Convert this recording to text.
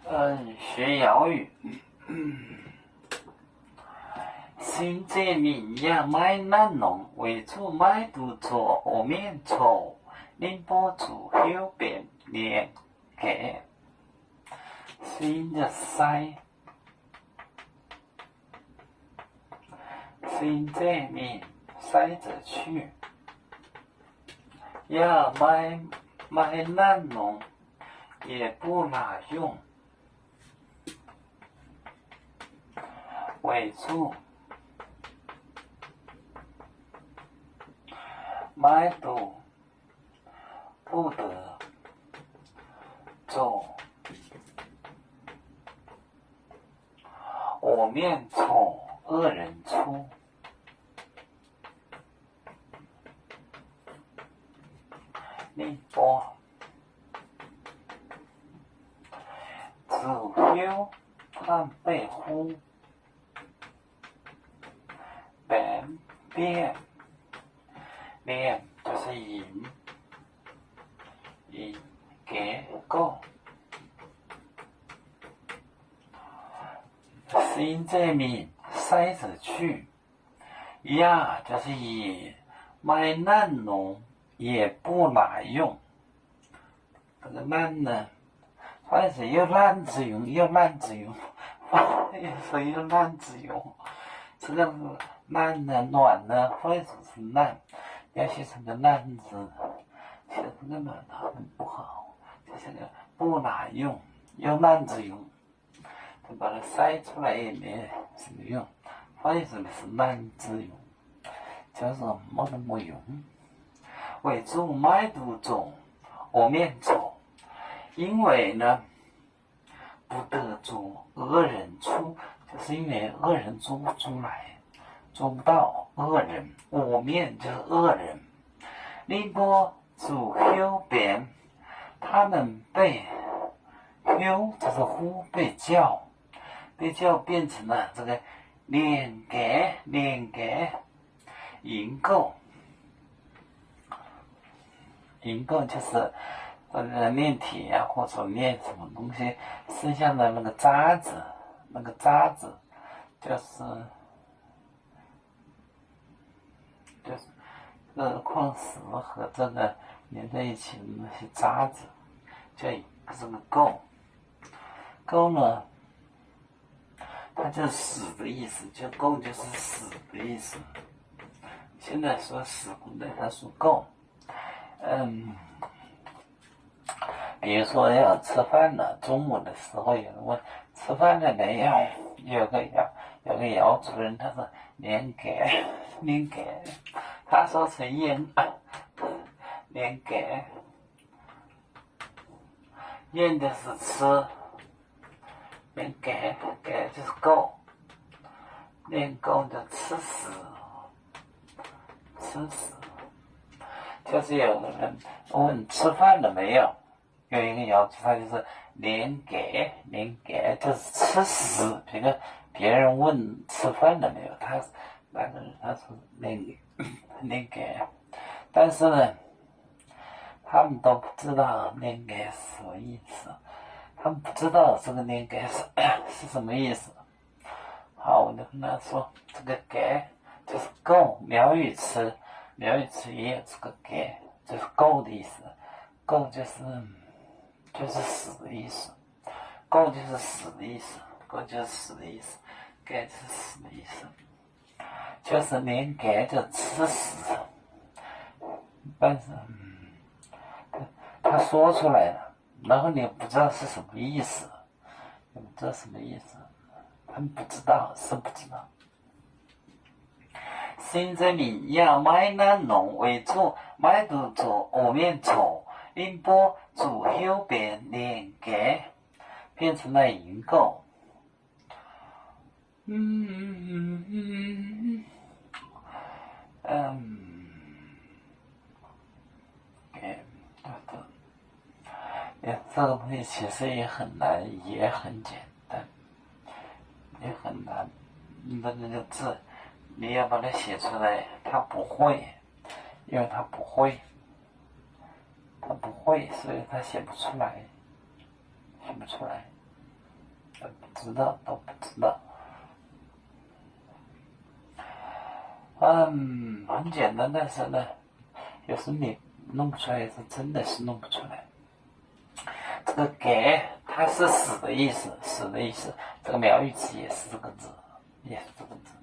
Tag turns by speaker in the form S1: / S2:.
S1: 学哑语。新界闽呀买南农，为主买独做我面丑，宁波主后边连给。新的塞，新界闽塞着去，呀买南农，也不拿用。为主买都不得走，我面丑恶人出。宁波子休探背呼，本变练就是引给够。新这面塞着去，呀就是以买难农也不拿用。这个难呢，反正有难之用，有难之用，也是有难之用。这个难呢，暖呢，或者是难，要写成个难字，写成个暖很不好，就是个不拿用，有难之用。就把它塞出来也没什么用，为什么是难之用？就是没那么用。为主买独种，我面丑，因为呢不得做恶人出，就是因为恶人做不出来，做不到恶人，我面就是恶人。宁波主后边，他们被后就是呼被叫。被叫变成了这个连给银购，银购就是炼铁啊，或者炼什么东西剩下的那个渣子，就是矿石和这个连在一起的那些渣子，叫这个购呢，它就是死的意思，就够就是死的意思。现在说死，古代他说够。比如说要吃饭了，中午的时候有人问吃饭了没有？有个姚主任，他说连给，他说是烟，连给，烟的是吃。连给就是够，连够就吃死，就是有人问吃饭了没有，有一个要求他就是连给就是吃死。比如别人问吃饭了没有，他说连给，但是呢，他们都不知道连给是什么意思。他们不知道这个连给是什么意思。好，我就跟他说，这个给就是够。苗语词也有这个给，就是够的意思。够就是死的意思，够就是死的意思，给就是死的意思，就是连给就吃死。但是他说出来了，然后你不知道是什么意思，他们不知道，是不知道。新这里要买南农为主，买独做我面丑，宁波主后边连给，变成了银购。这个东西其实也很难，也很简单，也很难。那个字，你要把它写出来，他不会，因为他不会，所以他写不出来。不知道，都不知道。很简单，但是呢，有时你弄不出来，是真的是弄不出来。这个给它是死的意思，死的意思。这个苗语词也是这个字，也是这个字。